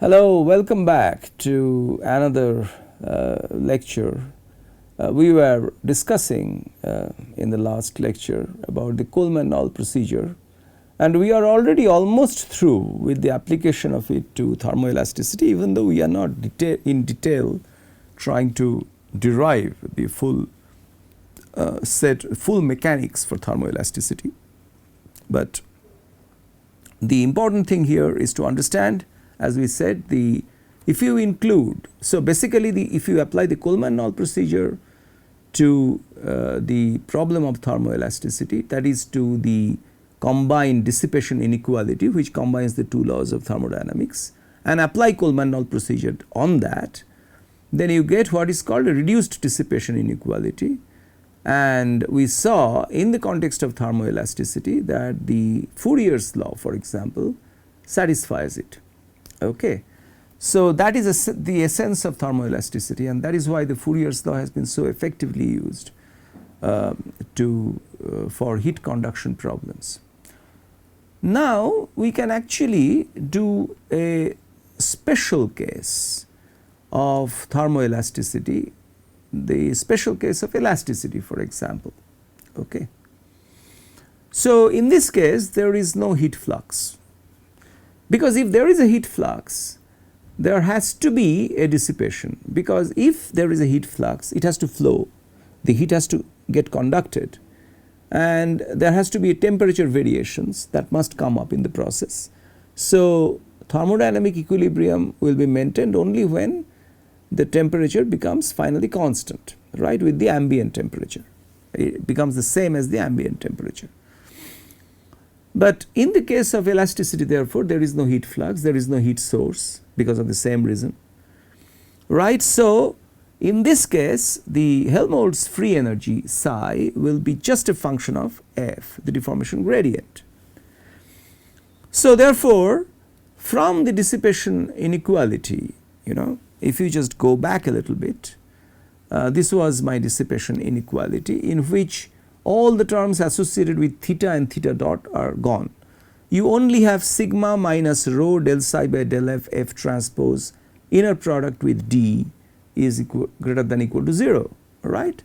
Hello, welcome back to another lecture. We were discussing in the last lecture about the Coleman-Noll procedure, and we are already almost through with the application of it to thermoelasticity, even though we are not in detail trying to derive the full full mechanics for thermoelasticity. But the important thing here is to understand, as we said, if you include, so basically if you apply the Coleman-Noll procedure to the problem of thermoelasticity, that is to the combined dissipation inequality which combines the two laws of thermodynamics, and apply Coleman-Noll procedure on that, then you get what is called a reduced dissipation inequality. And we saw in the context of thermoelasticity that the Fourier's law, for example, satisfies it. Okay. So, that is the essence of thermoelasticity, and that is why the Fourier's law has been so effectively used for heat conduction problems. Now, we can actually do a special case of thermoelasticity, the special case of elasticity, for example. Okay. So, in this case there is no heat flux, because if there is a heat flux there has to be a dissipation, because if there is a heat flux it has to flow, the heat has to get conducted, and there has to be temperature variations that must come up in the process. So, thermodynamic equilibrium will be maintained only when the temperature becomes finally constant, right, with the ambient temperature. It becomes the same as the ambient temperature. But in the case of elasticity, therefore, there is no heat flux, there is no heat source because of the same reason, right. So, in this case the Helmholtz free energy psi will be just a function of F, the deformation gradient. So, therefore, from the dissipation inequality, if you just go back a little bit, this was my dissipation inequality, in which all the terms associated with theta and theta dot are gone. You only have sigma minus rho del psi by del f f transpose inner product with D is greater than equal to 0, right.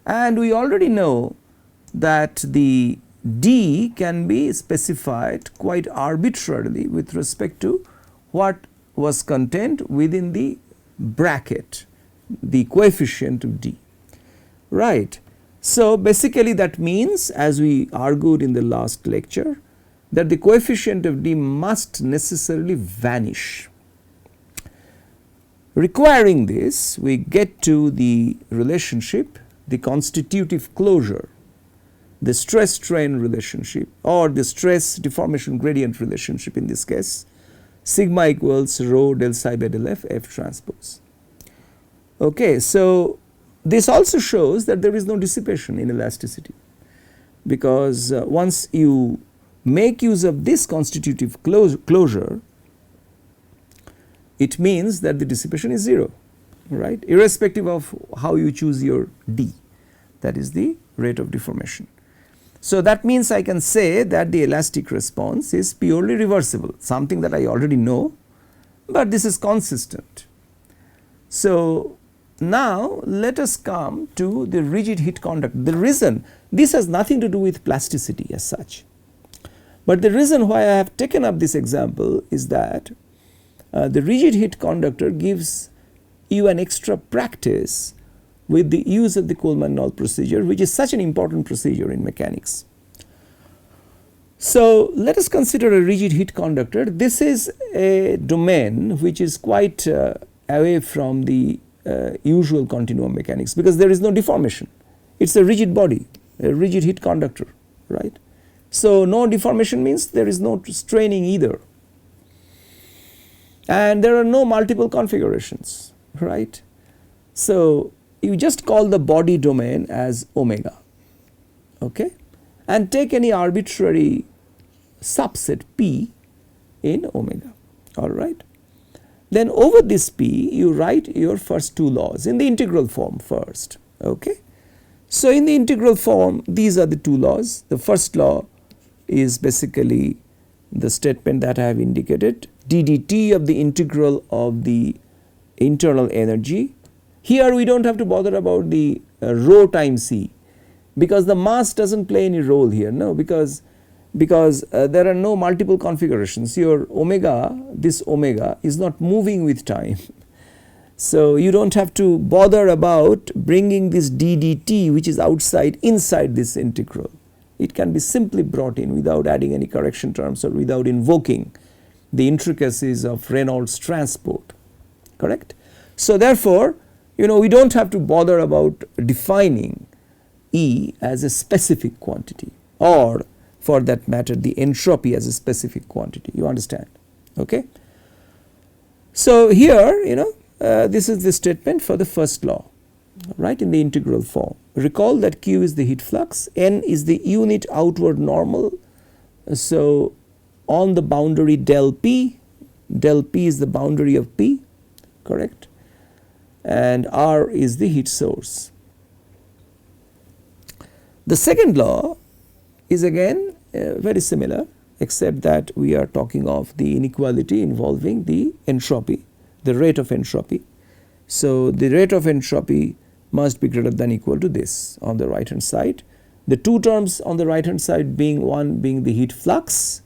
And we already know that the D can be specified quite arbitrarily with respect to what was contained within the bracket, the coefficient of D, right. So, basically that means, as we argued in the last lecture, that the coefficient of D must necessarily vanish. Requiring this, we get to the relationship, the constitutive closure, the stress strain relationship, or the stress deformation gradient relationship in this case, sigma equals rho del psi by del f f transpose. Okay. So, this also shows that there is no dissipation in elasticity, because once you make use of this constitutive closure, it means that the dissipation is 0, right, irrespective of how you choose your D, that is the rate of deformation. So, that means I can say that the elastic response is purely reversible, something that I already know, but this is consistent. So, now let us come to the rigid heat conductor. The reason, this has nothing to do with plasticity as such, but the reason why I have taken up this example is that the rigid heat conductor gives you an extra practice with the use of the Coleman-Noll procedure, which is such an important procedure in mechanics. So, let us consider a rigid heat conductor. This is a domain which is quite away from the usual continuum mechanics, because there is no deformation. It is a rigid body, a rigid heat conductor, right. So, no deformation means there is no straining either, and there are no multiple configurations, right. So, you just call the body domain as omega, okay, and take any arbitrary subset P in omega, all right. Then over this P you write your first two laws in the integral form first, okay. So, in the integral form these are the two laws. The first law is basically the statement that I have indicated, d dt of the integral of the internal energy. Here we do not have to bother about the rho times c, because the mass does not play any role here, no, because there are no multiple configurations. Your omega, this omega is not moving with time. So you do not have to bother about bringing this d dt which is outside inside this integral. It can be simply brought in without adding any correction terms or without invoking the intricacies of Reynolds transport, correct. So therefore, we do not have to bother about defining E as a specific quantity, or for that matter the entropy as a specific quantity, you understand, okay. So here this is the statement for the first law, right, in the integral form. Recall that Q is the heat flux, N is the unit outward normal. So on the boundary del P is the boundary of P, correct, and R is the heat source. The second law is again very similar, except that we are talking of the inequality involving the entropy, the rate of entropy. So the rate of entropy must be greater than or equal to this on the right hand side. The two terms on the right hand side being, one being the heat flux,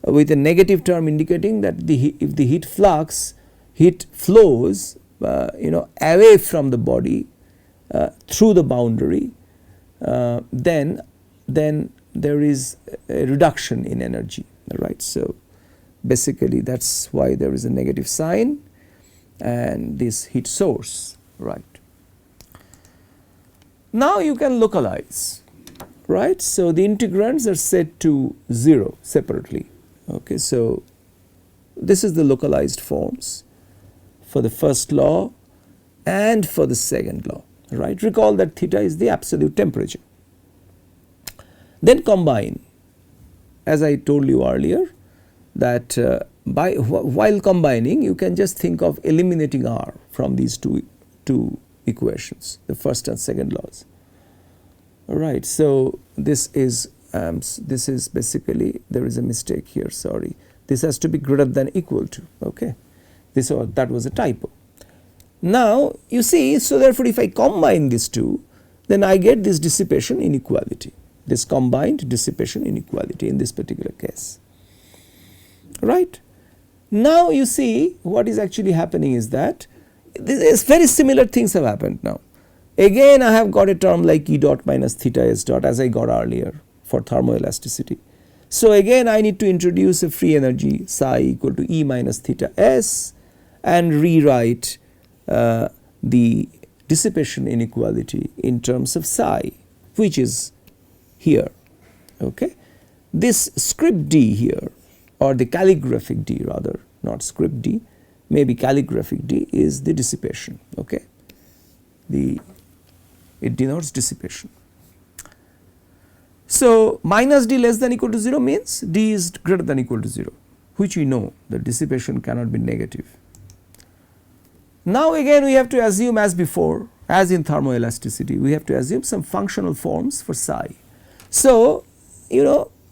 with a negative term indicating that if the heat flows away from the body through the boundary, then there is a reduction in energy, right. So basically that is why there is a negative sign and this heat source, right. Now you can localize, right. So the integrands are set to 0 separately, okay. So this is the localized forms for the first law and for the second law, right. Recall that theta is the absolute temperature. Then combine, as I told you earlier, that while combining you can just think of eliminating R from these two equations, the first and second laws, alright. So this is basically, there is a mistake here, sorry, this has to be greater than or equal to, okay, that was a typo. Now you see, so therefore if I combine these two, then I get this dissipation inequality, this combined dissipation inequality in this particular case, right. Now you see what is actually happening is that very similar things have happened now. Again I have got a term like E dot minus theta S dot as I got earlier for thermoelasticity. So again I need to introduce a free energy psi equal to E minus theta S and rewrite the dissipation inequality in terms of psi, which is here, okay. This script D here, or the calligraphic D rather, not script D, maybe calligraphic D, is the dissipation, okay. It denotes dissipation. So minus D less than or equal to 0 means D is greater than or equal to 0, which we know that dissipation cannot be negative. Now again we have to assume, as before, as in thermoelasticity, we have to assume some functional forms for psi. So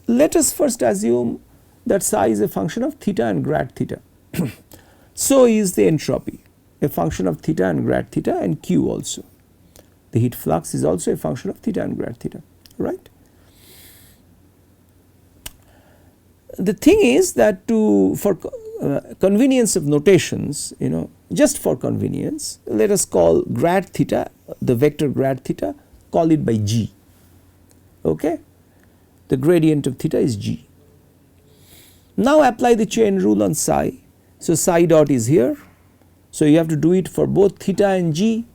let us first assume that psi is a function of theta and grad theta. So is the entropy a function of theta and grad theta, and Q also. The heat flux is also a function of theta and grad theta, right. The thing is that for convenience of notations, just for convenience, let us call grad theta, the vector grad theta, call it by G, okay. The gradient of theta is G. Now apply the chain rule on psi. So psi dot is here, so you have to do it for both theta and G,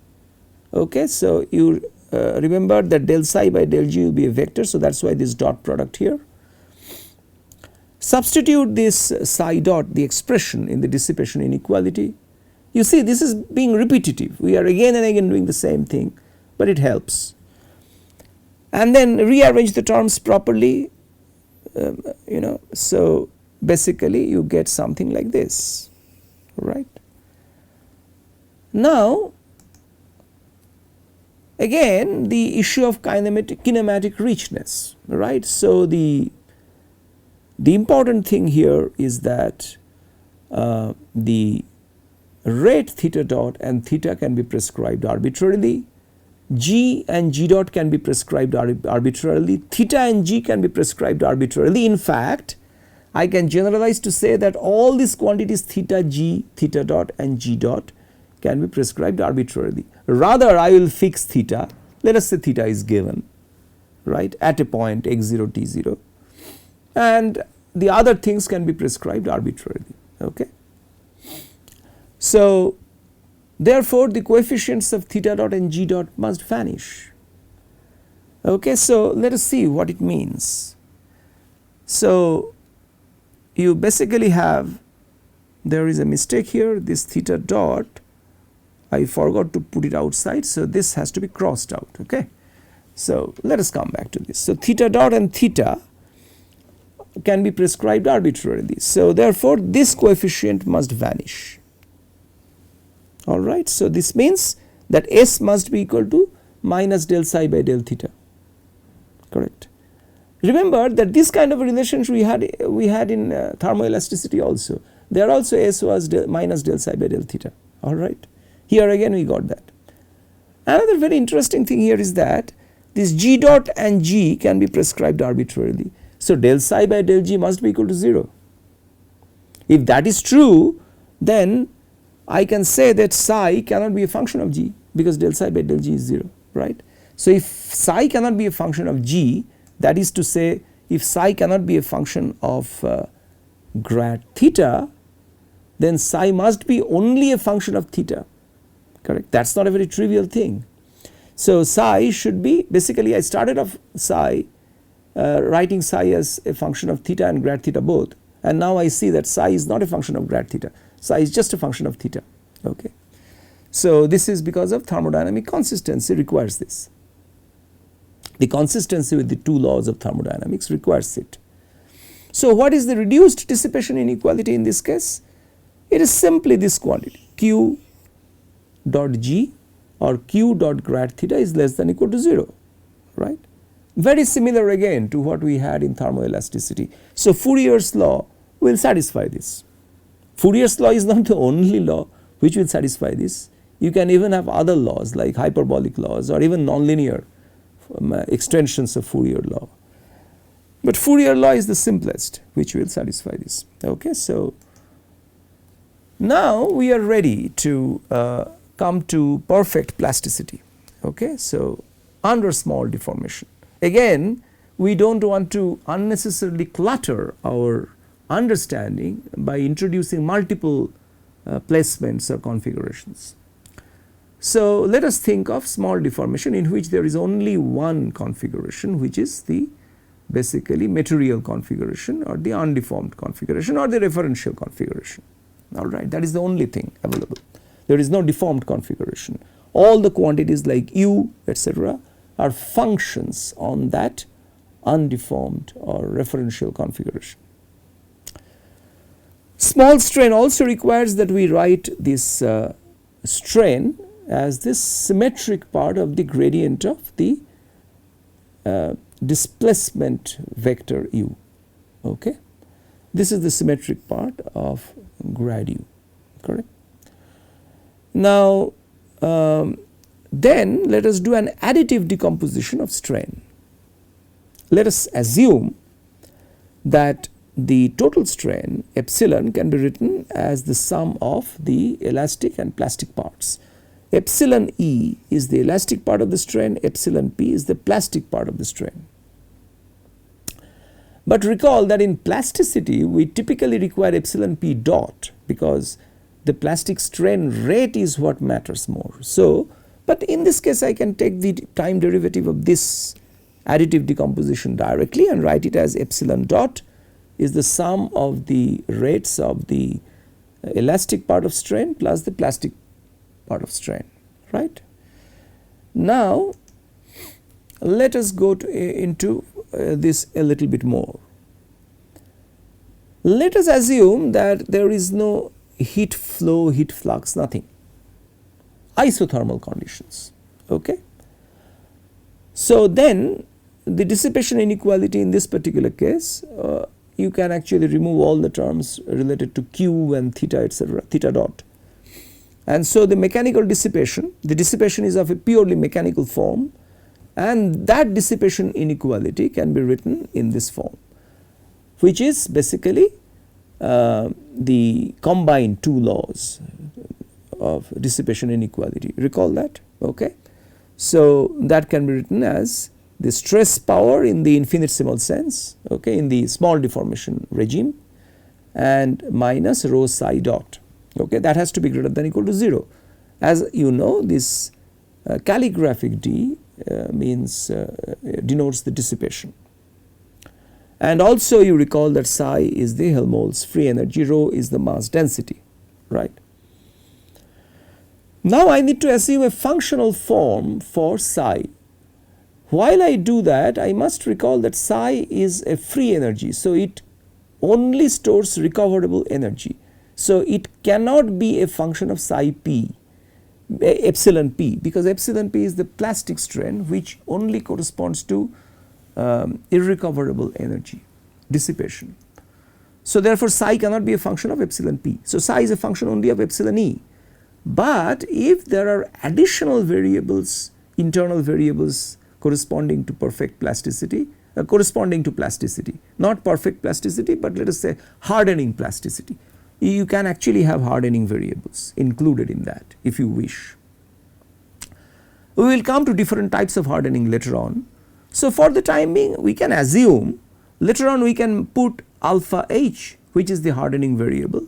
okay. So you remember that del psi by del G will be a vector, so that is why this dot product here. Substitute this psi dot, the expression, in the dissipation inequality. You see this is being repetitive, we are again and again doing the same thing, but it helps. And then rearrange the terms properly, so basically you get something like this, right. Now again the issue of kinematic richness, right. So the important thing here is that the rate theta dot and theta can be prescribed arbitrarily, g and g dot can be prescribed arbitrarily, theta and g can be prescribed arbitrarily. In fact, I can generalize to say that all these quantities theta g, theta dot and g dot can be prescribed arbitrarily. Rather, I will fix theta, let us say theta is given, right, at a point x0 t0, and the other things can be prescribed arbitrarily. Okay. So, therefore, the coefficients of theta dot and g dot must vanish. Okay. So, let us see what it means. So, you basically have, there is a mistake here, this theta dot, I forgot to put it outside. So, this has to be crossed out. Okay. So, let us come back to this. So, theta dot and theta can be prescribed arbitrarily. So, therefore, this coefficient must vanish. Alright. So, this means that S must be equal to minus del psi by del theta, correct. Remember that this kind of a relationship we had in thermoelasticity also. There also S was minus del psi by del theta, alright. Here again we got that. Another very interesting thing here is that this g dot and g can be prescribed arbitrarily. So, del psi by del g must be equal to 0. If that is true, then I can say that psi cannot be a function of g, because del psi by del g is 0, right. So, if psi cannot be a function of g, that is to say if psi cannot be a function of grad theta, then psi must be only a function of theta, correct. That is not a very trivial thing. So, psi should be, basically I started off psi writing psi as a function of theta and grad theta both, and now I see that psi is not a function of grad theta, psi is just a function of theta. Okay. So, this is because of thermodynamic consistency requires this. The consistency with the two laws of thermodynamics requires it. So, what is the reduced dissipation inequality in this case? It is simply this quantity q dot g or q dot grad theta is less than equal to 0, right. Very similar again to what we had in thermoelasticity. So, Fourier's law will satisfy this. Fourier's law is not the only law which will satisfy this. You can even have other laws like hyperbolic laws or even nonlinear extensions of Fourier law. But Fourier law is the simplest which will satisfy this. Okay. So, now we are ready to come to perfect plasticity. Okay. So, under small deformation. Again, we do not want to unnecessarily clutter our understanding by introducing multiple placements or configurations. So, let us think of small deformation in which there is only one configuration, which is the basically material configuration or the undeformed configuration or the referential configuration, alright. That is the only thing available. There is no deformed configuration. All the quantities like u etc. are functions on that undeformed or referential configuration. Small strain also requires that we write this strain as this symmetric part of the gradient of the displacement vector u. Okay. This is the symmetric part of grad u, correct. Now, then let us do an additive decomposition of strain. Let us assume that the total strain epsilon can be written as the sum of the elastic and plastic parts. Epsilon E is the elastic part of the strain, epsilon P is the plastic part of the strain. But recall that in plasticity we typically require epsilon P dot because the plastic strain rate is what matters more. So, but in this case I can take the time derivative of this additive decomposition directly and write it as epsilon dot is the sum of the rates of the elastic part of strain plus the plastic part of strain, right. Now, let us go into this a little bit more. Let us assume that there is no heat flow, heat flux, nothing, isothermal conditions. Okay. So, then the dissipation inequality in this particular case you can actually remove all the terms related to q and theta etc., theta dot. And so the mechanical dissipation, the dissipation is of a purely mechanical form, and that dissipation inequality can be written in this form, which is basically the combined two laws of dissipation inequality. Recall that, okay. So that can be written as the stress power in the infinitesimal sense, okay, in the small deformation regime, and minus rho psi dot, okay, that has to be greater than or equal to 0. As you know, this calligraphic D means denotes the dissipation. And also you recall that psi is the Helmholtz free energy, rho is the mass density, right. Now I need to assume a functional form for psi. While I do that, I must recall that psi is a free energy, so it only stores recoverable energy. So it cannot be a function of psi p, epsilon p, because epsilon p is the plastic strain which only corresponds to irrecoverable energy dissipation. So therefore psi cannot be a function of epsilon p. So psi is a function only of epsilon e. But if there are additional variables, internal variables corresponding to perfect plasticity, not perfect plasticity, but let us say hardening plasticity, you can actually have hardening variables included in that if you wish. We will come to different types of hardening later on. So for the time being, we can assume later on we can put alpha h, which is the hardening variable,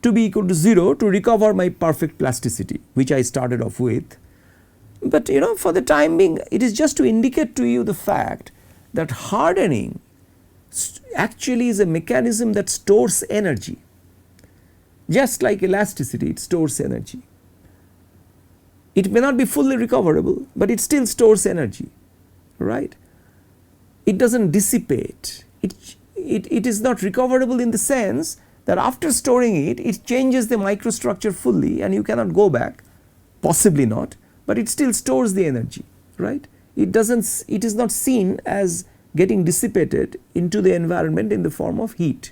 to be equal to 0 to recover my perfect plasticity which I started off with. But you know, for the time being, it is just to indicate to you the fact that hardening actually is a mechanism that stores energy. Just like elasticity, it stores energy. It may not be fully recoverable, but it still stores energy, right. It does not dissipate, it is not recoverable in the sense that after storing it, it changes the microstructure fully and you cannot go back, possibly not, but it still stores the energy, right. It is not seen as getting dissipated into the environment in the form of heat,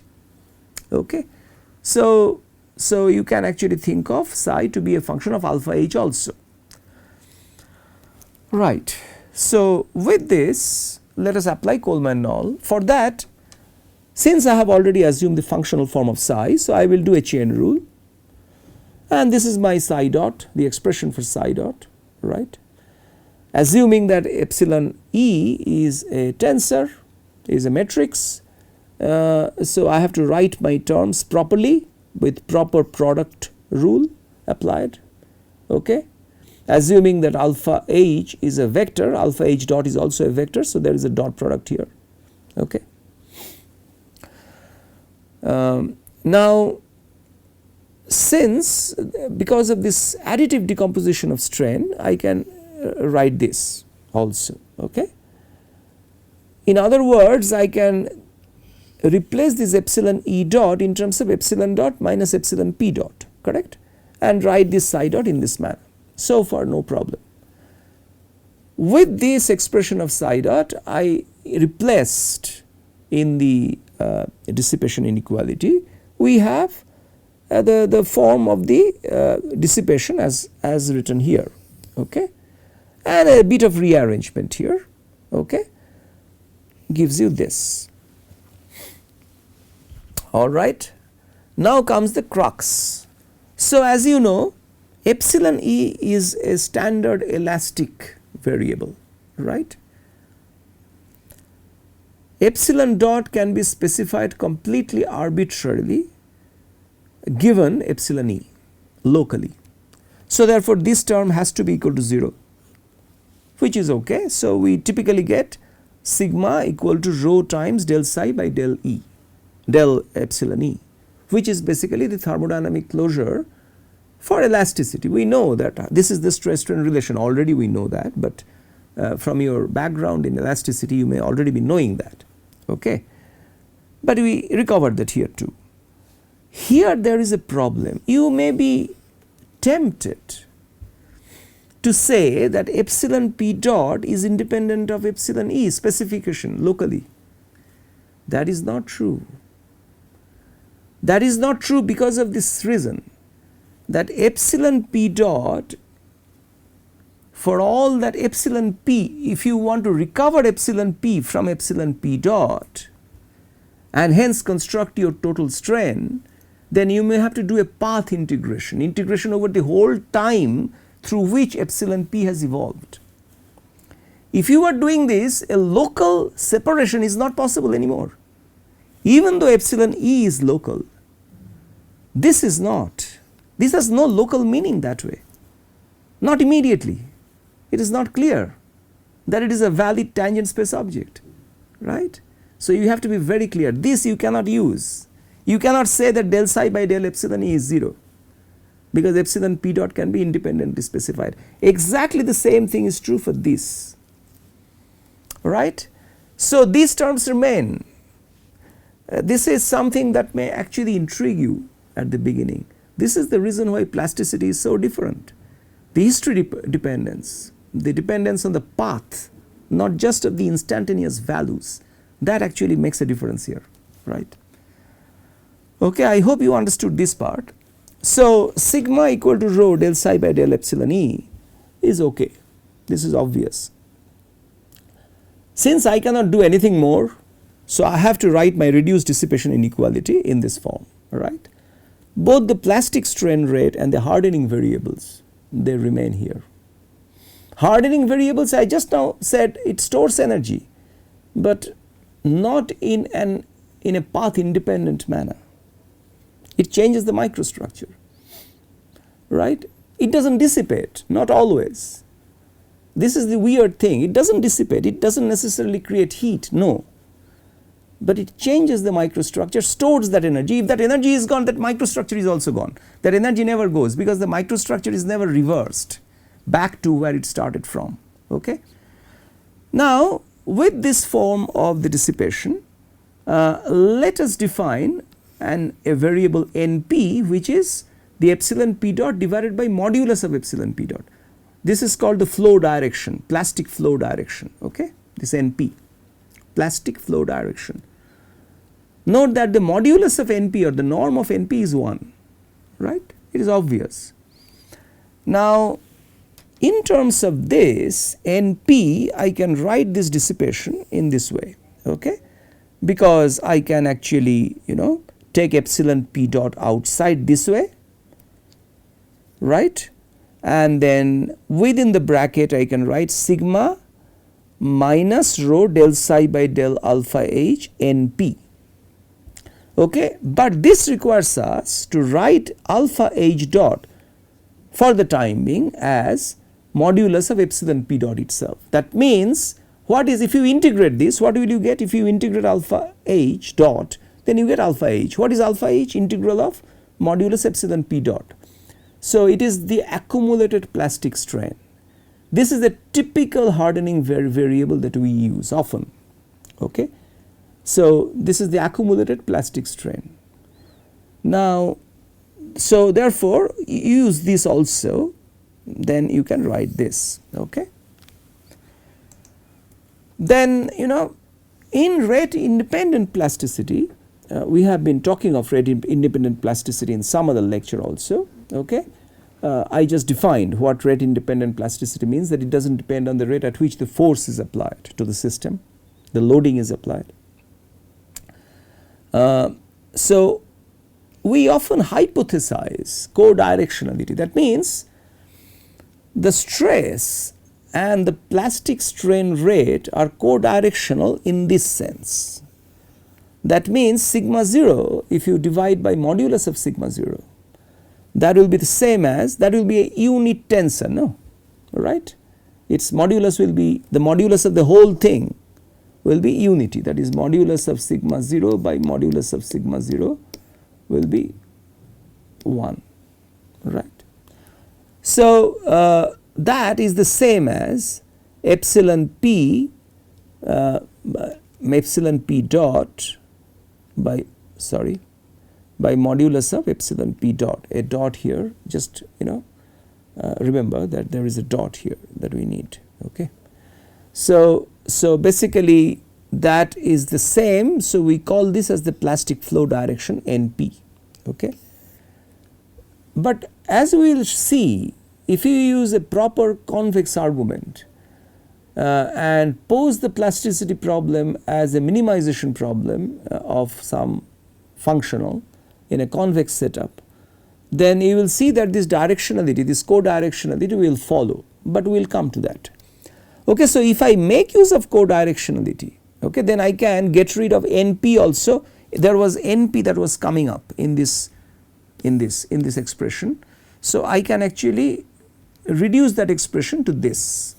okay. So you can actually think of psi to be a function of alpha h also, right. So with this, let us apply Coleman-Noll. For that, since I have already assumed the functional form of psi, so I will do a chain rule, and this is my psi dot, the expression for psi dot, right. Assuming that epsilon e is a tensor, is a matrix, so I have to write my terms properly with proper product rule applied, okay. Assuming that alpha h is a vector, alpha h dot is also a vector, so there is a dot product here, okay. Now since because of this additive decomposition of strain, I can write this also, okay. In other words, I can replace this epsilon e dot in terms of epsilon dot minus epsilon p dot, correct, and write this psi dot in this manner. So far no problem. With this expression of psi dot, I replaced in the dissipation inequality, we have the form of the dissipation as written here, okay, and a bit of rearrangement here, okay, gives you this. All right. Now comes the crux. So as you know, epsilon e is a standard elastic variable, right. Epsilon dot can be specified completely arbitrarily given epsilon e locally. So therefore this term has to be equal to 0, which is okay. So we typically get sigma equal to rho times del psi by del e, del epsilon e, which is basically the thermodynamic closure for elasticity. We know that this is the stress strain relation, already we know that, but from your background in elasticity you may already be knowing that, okay. But we recovered that here too. Here there is a problem. You may be tempted to say that epsilon p dot is independent of epsilon e specification locally. That is not true. That is not true because of this reason, that epsilon p dot, for all that epsilon p, if you want to recover epsilon p from epsilon p dot and hence construct your total strain, then you may have to do a path integration over the whole time through which epsilon p has evolved. If you are doing this, a local separation is not possible anymore. Even though epsilon e is local, this is not. This has no local meaning that way, not immediately. It is not clear that it is a valid tangent space object, right. So, you have to be very clear, this you cannot use. You cannot say that del psi by del epsilon e is 0, because epsilon p dot can be independently specified. Exactly the same thing is true for this, right. So, these terms remain. This is something that may actually intrigue you at the beginning. This is the reason why plasticity is so different. The history dependence, the dependence on the path, not just of the instantaneous values, that actually makes a difference here, right. Okay, I hope you understood this part. So, sigma equal to rho del psi by del epsilon e is okay. This is obvious. Since I cannot do anything more, so I have to write my reduced dissipation inequality in this form, right. Both the plastic strain rate and the hardening variables, they remain here. Hardening variables, I just now said it stores energy, but not in a path independent manner. It changes the microstructure, right. It does not dissipate, not always. This is the weird thing, it does not dissipate, it does not necessarily create heat, no. But it changes the microstructure, stores that energy. If that energy is gone, that microstructure is also gone. That energy never goes, because the microstructure is never reversed back to where it started from. Okay. Now, with this form of the dissipation, let us define a variable Np, which is the epsilon p dot divided by modulus of epsilon p dot. This is called the flow direction, plastic flow direction. Okay. This Np, plastic flow direction. Note that the modulus of Np or the norm of Np is 1, right. It is obvious. Now, in terms of this Np, I can write this dissipation in this way, okay, because I can actually take epsilon p dot outside this way, right, and then within the bracket I can write sigma minus rho del psi by del alpha h Np. Okay, but this requires us to write alpha h dot for the time being as modulus of epsilon p dot itself. That means, what is, if you integrate this, what will you get? If you integrate alpha h dot, then you get alpha h. What is alpha h? Integral of modulus epsilon p dot. So, it is the accumulated plastic strain. This is a typical hardening variable that we use often. Okay. So, this is the accumulated plastic strain. Now, so therefore, use this also, then you can write this. Okay. Then in rate independent plasticity, we have been talking of rate independent plasticity in some other lecture also. Okay. I just defined what rate independent plasticity means, that it does not depend on the rate at which the force is applied to the system, the loading is applied. So, we often hypothesize co-directionality. That means, the stress and the plastic strain rate are co-directional in this sense. That means, sigma 0, if you divide by modulus of sigma 0, that will be the same as, that will be a unit tensor, no, right. Its modulus will be, the modulus of the whole thing will be unity, that is modulus of sigma 0 by modulus of sigma 0 will be 1, right. So, that is the same as epsilon p dot by modulus of epsilon p dot, a dot here, just remember that there is a dot here that we need. Okay. So basically that is the same. So, we call this as the plastic flow direction NP. Okay. But as we will see, if you use a proper convex argument and pose the plasticity problem as a minimization problem of some functional in a convex setup, then you will see that this directionality, this co-directionality will follow, but we will come to that. Okay, so, if I make use of co-directionality, okay, then I can get rid of NP also. There was NP that was coming up in this expression. So, I can actually reduce that expression to this,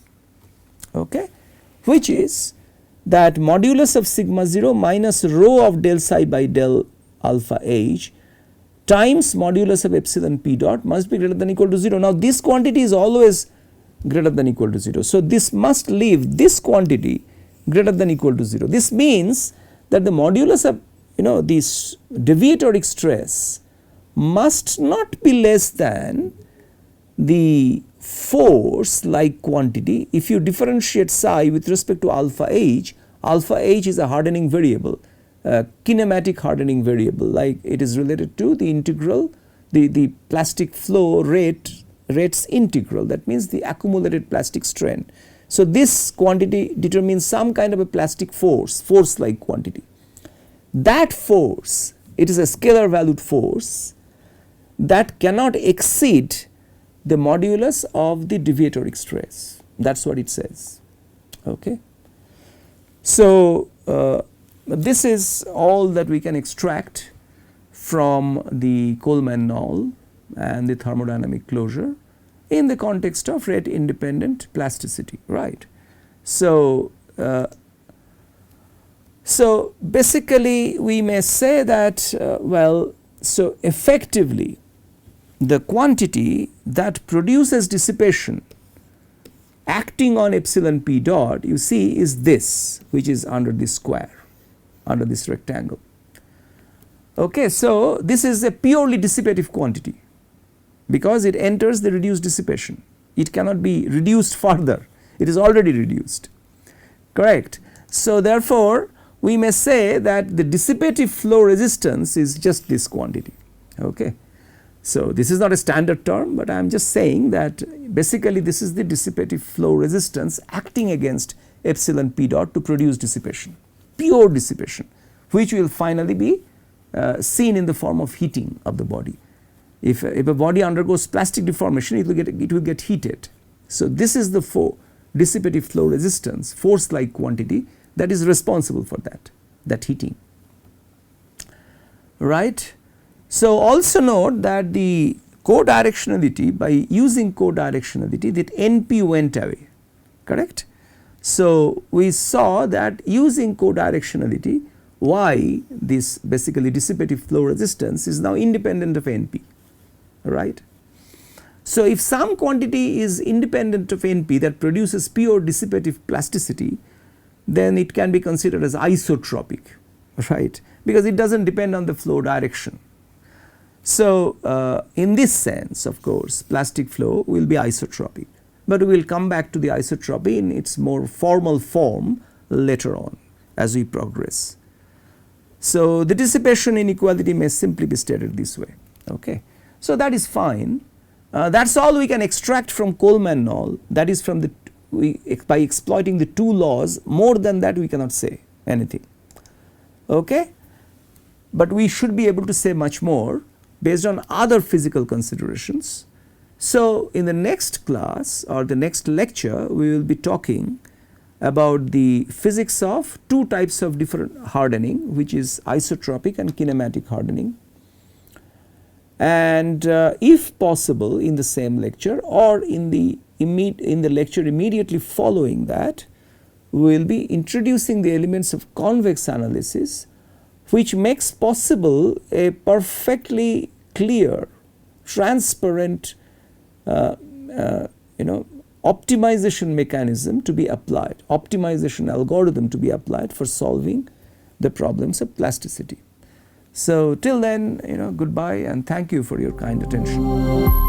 okay, which is that modulus of sigma 0 minus rho of del psi by del alpha h times modulus of epsilon p dot must be greater than equal to 0. Now, this quantity is always greater than equal to 0. So, this must leave this quantity greater than equal to 0. This means that the modulus of this deviatoric stress must not be less than the force like quantity. If you differentiate psi with respect to alpha h is a hardening variable, kinematic hardening variable, like it is related to the integral, the plastic flow rate's integral, that means the accumulated plastic strain. So, this quantity determines some kind of a plastic force like quantity. That force, it is a scalar valued force that cannot exceed the modulus of the deviatoric stress, that is what it says. Okay. So, this is all that we can extract from the Coleman-Noll and the thermodynamic closure in the context of rate independent plasticity, right. So, so basically we may say that well, so effectively the quantity that produces dissipation acting on epsilon p dot, you see, is this, which is under this square, under this rectangle. Okay, so this is a purely dissipative quantity because it enters the reduced dissipation. It cannot be reduced further, it is already reduced, correct. So, therefore, we may say that the dissipative flow resistance is just this quantity. Okay. So, this is not a standard term, but I am just saying that basically this is the dissipative flow resistance acting against epsilon p dot to produce dissipation, pure dissipation, which will finally be seen in the form of heating of the body. If a body undergoes plastic deformation, it will get heated. So, this is the dissipative flow resistance, force like quantity, that is responsible for that heating, right. So, also note that the co-directionality, by using co-directionality, that NP went away, correct. So, we saw that using co-directionality, why this basically dissipative flow resistance is now independent of NP, right. So, if some quantity is independent of NP that produces pure dissipative plasticity, then it can be considered as isotropic, right, because it does not depend on the flow direction. So, in this sense, of course, plastic flow will be isotropic, but we will come back to the isotropy in its more formal form later on as we progress. So, the dissipation inequality may simply be stated this way. Okay. So, that is fine. That is all we can extract from Coleman-Noll, that is from the by exploiting the two laws. More than that we cannot say anything, okay. But we should be able to say much more based on other physical considerations. So, in the next class or the next lecture, we will be talking about the physics of two types of different hardening, which is isotropic and kinematic hardening. And if possible, in the same lecture or in the lecture immediately following that, we will be introducing the elements of convex analysis, which makes possible a perfectly clear, transparent optimization mechanism to be applied, optimization algorithm to be applied for solving the problems of plasticity. So, till then, goodbye and thank you for your kind attention.